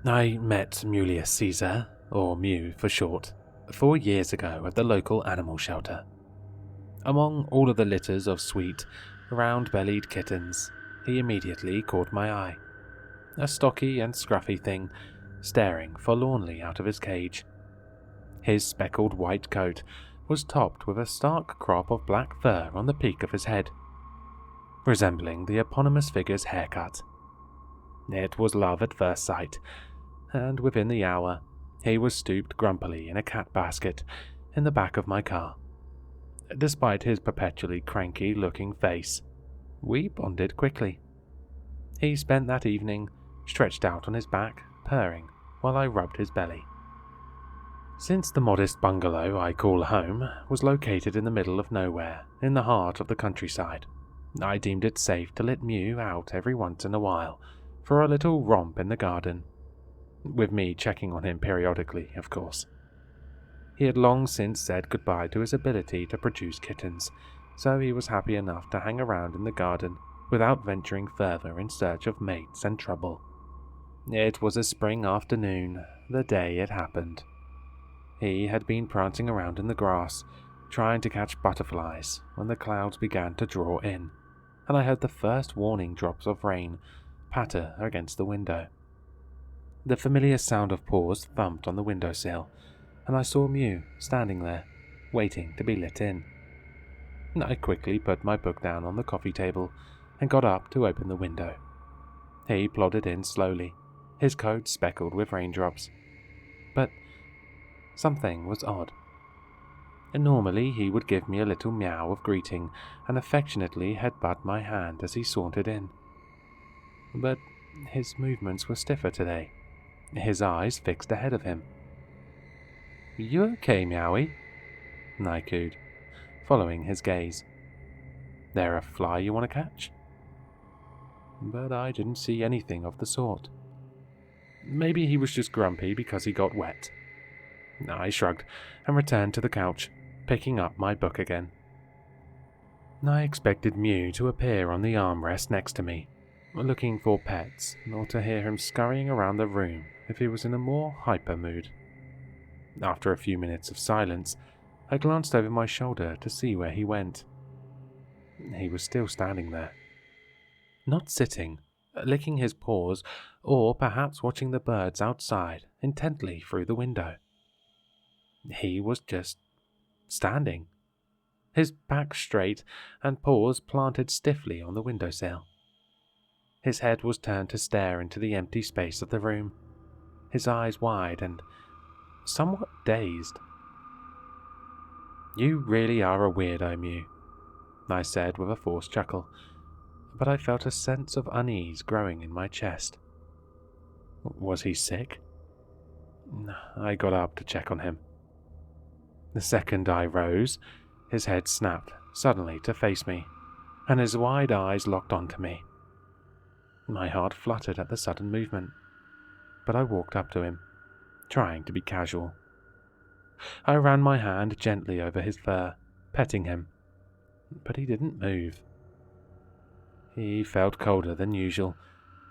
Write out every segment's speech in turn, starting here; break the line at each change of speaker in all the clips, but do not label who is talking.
I met Mulius Caesar, or Mew for short, 4 years ago at the local animal shelter. Among all of the litters of sweet, round-bellied kittens, he immediately caught my eye. A stocky and scruffy thing, staring forlornly out of his cage. His speckled white coat was topped with a stark crop of black fur on the peak of his head, resembling the eponymous figure's haircut. It was love at first sight, and within the hour, he was stooped grumpily in a cat basket in the back of my car. Despite his perpetually cranky-looking face, we bonded quickly. He spent that evening stretched out on his back, purring, while I rubbed his belly. Since the modest bungalow I call home was located in the middle of nowhere, in the heart of the countryside, I deemed it safe to let Mew out every once in a while for a little romp in the garden, with me checking on him periodically, of course. He had long since said goodbye to his ability to produce kittens, so he was happy enough to hang around in the garden without venturing further in search of mates and trouble. It was a spring afternoon, the day it happened. He had been prancing around in the grass, trying to catch butterflies when the clouds began to draw in, and I heard the first warning drops of rain patter against the window. The familiar sound of paws thumped on the windowsill, and I saw Mew standing there, waiting to be let in. I quickly put my book down on the coffee table and got up to open the window. He plodded in slowly, his coat speckled with raindrops. But something was odd. Normally he would give me a little meow of greeting and affectionately headbutt my hand as he sauntered in. But his movements were stiffer today, his eyes fixed ahead of him. "You okay, Meowie?" I cooed, following his gaze. "There a fly you want to catch?" But I didn't see anything of the sort. Maybe he was just grumpy because he got wet. I shrugged and returned to the couch, picking up my book again. I expected Mew to appear on the armrest next to me, looking for pets, or to hear him scurrying around the room if he was in a more hyper mood. After a few minutes of silence, I glanced over my shoulder to see where he went. He was still standing there. Not sitting, licking his paws, or perhaps watching the birds outside intently through the window. He was just standing, his back straight and paws planted stiffly on the windowsill. His head was turned to stare into the empty space of the room, his eyes wide and somewhat dazed. "You really are a weirdo, Mew," I said with a forced chuckle, but I felt a sense of unease growing in my chest. Was he sick? I got up to check on him. The second I rose, his head snapped suddenly to face me, and his wide eyes locked onto me. My heart fluttered at the sudden movement, but I walked up to him, trying to be casual. I ran my hand gently over his fur, petting him, but he didn't move. He felt colder than usual,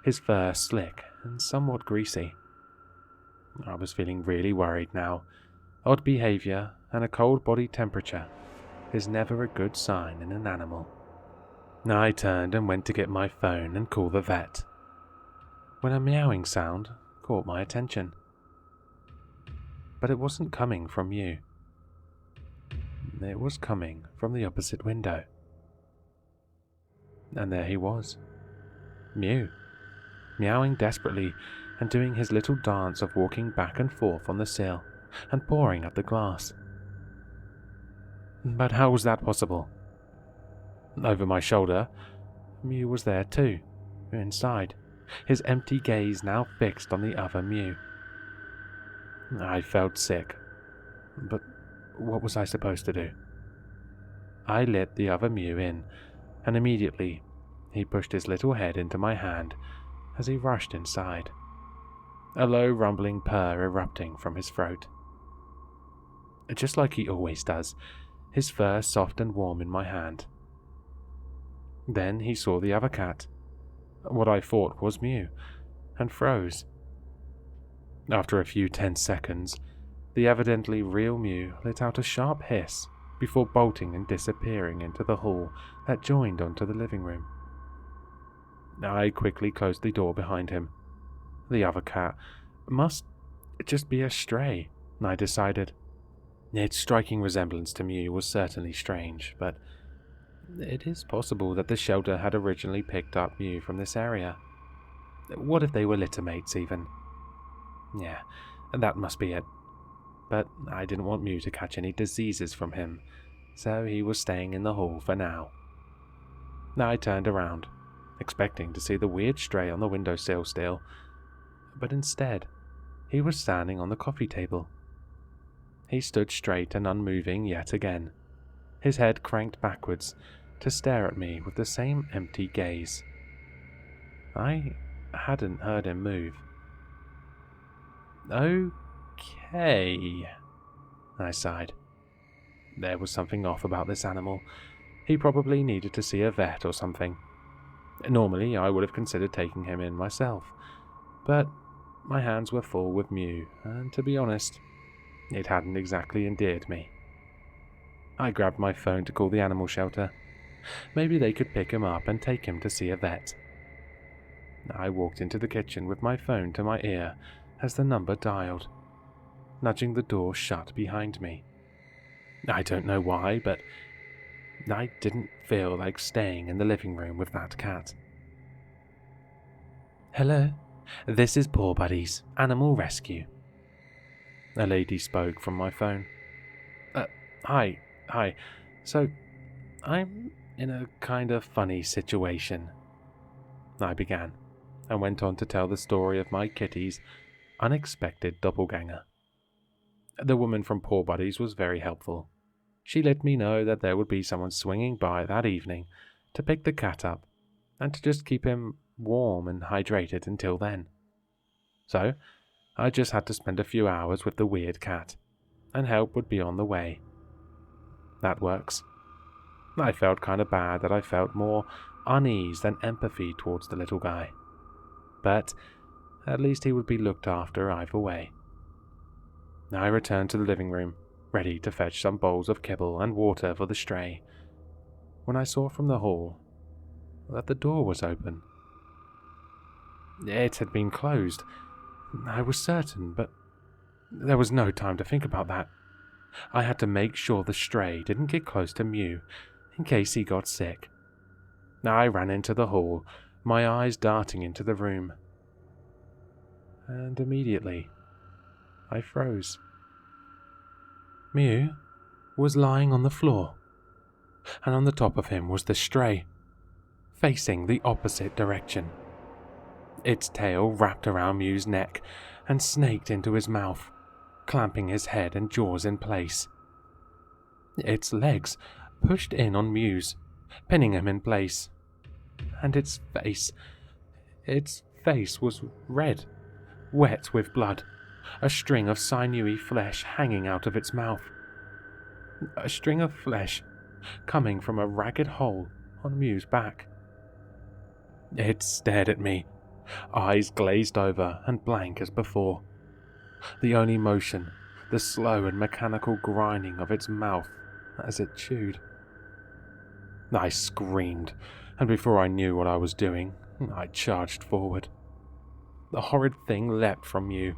his fur slick and somewhat greasy. I was feeling really worried now. Odd behavior and a cold body temperature is never a good sign in an animal. I turned and went to get my phone and call the vet, when a meowing sound caught my attention. But it wasn't coming from you. It was coming from the opposite window. And there he was, Mew, meowing desperately and doing his little dance of walking back and forth on the sill and pawing at the glass. But how was that possible? Over my shoulder, Mew was there too, inside, his empty gaze now fixed on the other Mew. I felt sick, but what was I supposed to do? I let the other Mew in, and immediately he pushed his little head into my hand as he rushed inside, a low rumbling purr erupting from his throat. Just like he always does, his fur soft and warm in my hand. Then he saw the other cat, what I thought was Mew, and froze. After a few tense seconds, the evidently real Mew let out a sharp hiss before bolting and disappearing into the hall that joined onto the living room. I quickly closed the door behind him. The other cat must just be a stray, I decided. Its striking resemblance to Mew was certainly strange, but it is possible that the shelter had originally picked up Mew from this area. What if they were litter mates even? Yeah, that must be it. But I didn't want Mew to catch any diseases from him, so he was staying in the hall for now. I turned around, expecting to see the weird stray on the windowsill still, but instead, he was standing on the coffee table. He stood straight and unmoving yet again, his head cranked backwards to stare at me with the same empty gaze. I hadn't heard him move. Okay, I sighed. There was something off about this animal. He probably needed to see a vet or something. Normally, I would have considered taking him in myself, but my hands were full with Mew, and to be honest, it hadn't exactly endeared me. I grabbed my phone to call the animal shelter. Maybe they could pick him up and take him to see a vet. I walked into the kitchen with my phone to my ear as the number dialed, nudging the door shut behind me. I don't know why, but I didn't feel like staying in the living room with that cat. Hello, this is Poor Buddy's Animal Rescue. A lady spoke from my phone. Hi. So, I'm in a kind of funny situation, I began, and went on to tell the story of my kitty's unexpected doppelganger. The woman from Poor Buddy's was very helpful. She let me know that there would be someone swinging by that evening to pick the cat up and to just keep him warm and hydrated until then. So, I just had to spend a few hours with the weird cat, and help would be on the way. That works. I felt kind of bad that I felt more unease than empathy towards the little guy, but at least he would be looked after either way. I returned to the living room, ready to fetch some bowls of kibble and water for the stray, when I saw from the hall that the door was open. It had been closed, I was certain, but there was no time to think about that. I had to make sure the stray didn't get close to Mew in case he got sick. I ran into the hall, my eyes darting into the room. And immediately, I froze. Mew was lying on the floor, and on the top of him was the stray, facing the opposite direction. Its tail wrapped around Mew's neck and snaked into his mouth, clamping his head and jaws in place. Its legs pushed in on Mew's, pinning him in place. And its face was red, wet with blood, a string of sinewy flesh hanging out of its mouth. A string of flesh coming from a ragged hole on Mew's back. It stared at me, eyes glazed over and blank as before. The only motion, the slow and mechanical grinding of its mouth as it chewed. I screamed, and before I knew what I was doing, I charged forward. The horrid thing leapt from Mew,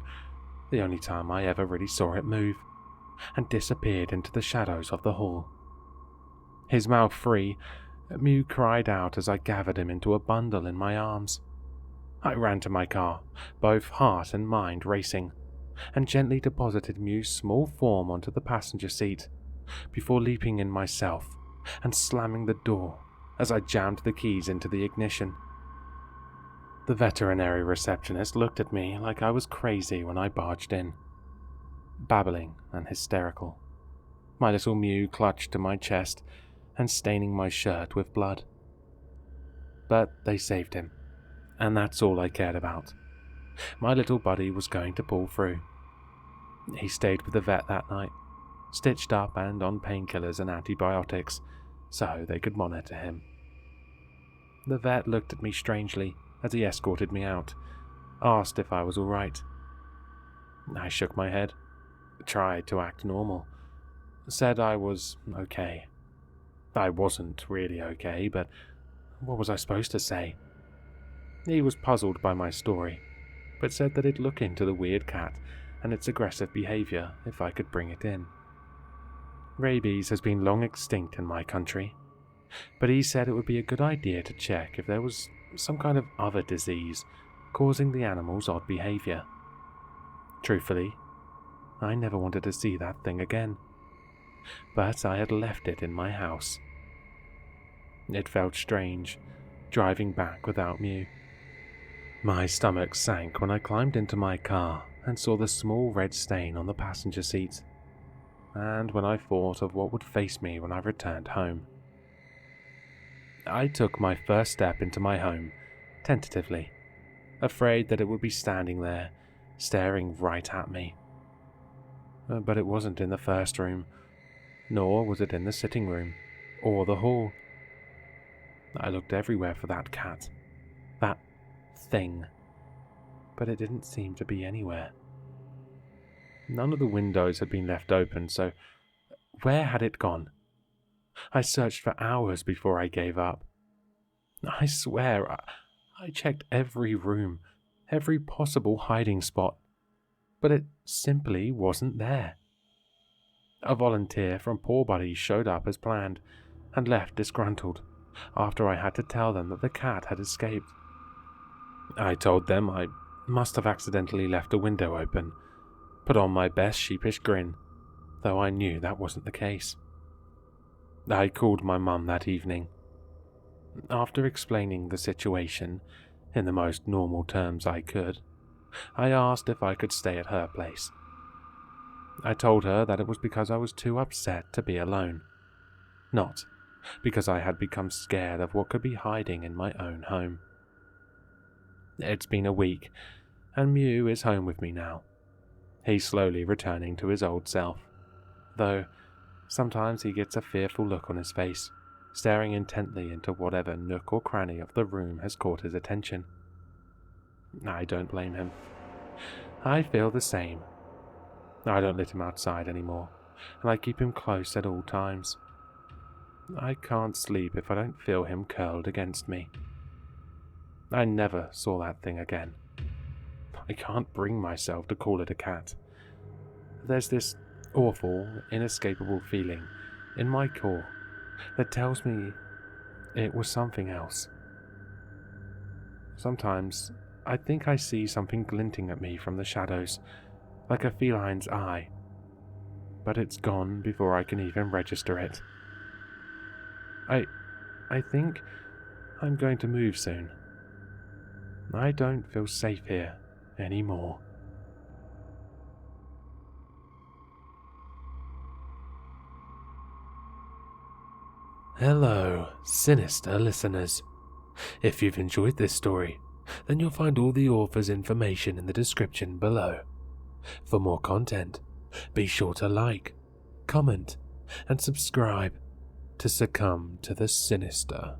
the only time I ever really saw it move, and disappeared into the shadows of the hall. His mouth free, Mew cried out as I gathered him into a bundle in my arms. I ran to my car, both heart and mind racing, and gently deposited Mew's small form onto the passenger seat, before leaping in myself and slamming the door as I jammed the keys into the ignition. The veterinary receptionist looked at me like I was crazy when I barged in, babbling and hysterical, my little Mew clutched to my chest and staining my shirt with blood. But they saved him, and that's all I cared about. My little buddy was going to pull through. He stayed with the vet that night, stitched up and on painkillers and antibiotics, so they could monitor him. The vet looked at me strangely as he escorted me out, asked if I was all right. I shook my head, tried to act normal, said I was okay. I wasn't really okay, but what was I supposed to say? He was puzzled by my story, but said that he'd look into the weird cat and its aggressive behavior if I could bring it in. Rabies has been long extinct in my country, but he said it would be a good idea to check if there was some kind of other disease causing the animal's odd behavior. Truthfully, I never wanted to see that thing again, but I had left it in my house. It felt strange, driving back without Mew. My stomach sank when I climbed into my car and saw the small red stain on the passenger seat, and when I thought of what would face me when I returned home. I took my first step into my home, tentatively, afraid that it would be standing there, staring right at me. But it wasn't in the first room, nor was it in the sitting room, or the hall. I looked everywhere for that cat, that thing, but it didn't seem to be anywhere. None of the windows had been left open, so where had it gone? I searched for hours before I gave up. I swear, I checked every room, every possible hiding spot, but it simply wasn't there. A volunteer from Poor Buddies showed up as planned and left disgruntled after I had to tell them that the cat had escaped. I told them I must have accidentally left a window open, put on my best sheepish grin, though I knew that wasn't the case. I called my mum that evening. After explaining the situation in the most normal terms I could, I asked if I could stay at her place. I told her that it was because I was too upset to be alone, not because I had become scared of what could be hiding in my own home. It's been a week, and Mew is home with me now. He's slowly returning to his old self, though sometimes he gets a fearful look on his face, staring intently into whatever nook or cranny of the room has caught his attention. I don't blame him. I feel the same. I don't let him outside anymore, and I keep him close at all times. I can't sleep if I don't feel him curled against me. I never saw that thing again. I can't bring myself to call it a cat. There's this awful, inescapable feeling in my core that tells me it was something else. Sometimes I think I see something glinting at me from the shadows, like a feline's eye, but it's gone before I can even register it. I think I'm going to move soon. I don't feel safe here anymore. Hello, sinister listeners. If you've enjoyed this story, then you'll find all the author's information in the description below. For more content, be sure to like, comment, and subscribe to succumb to the sinister.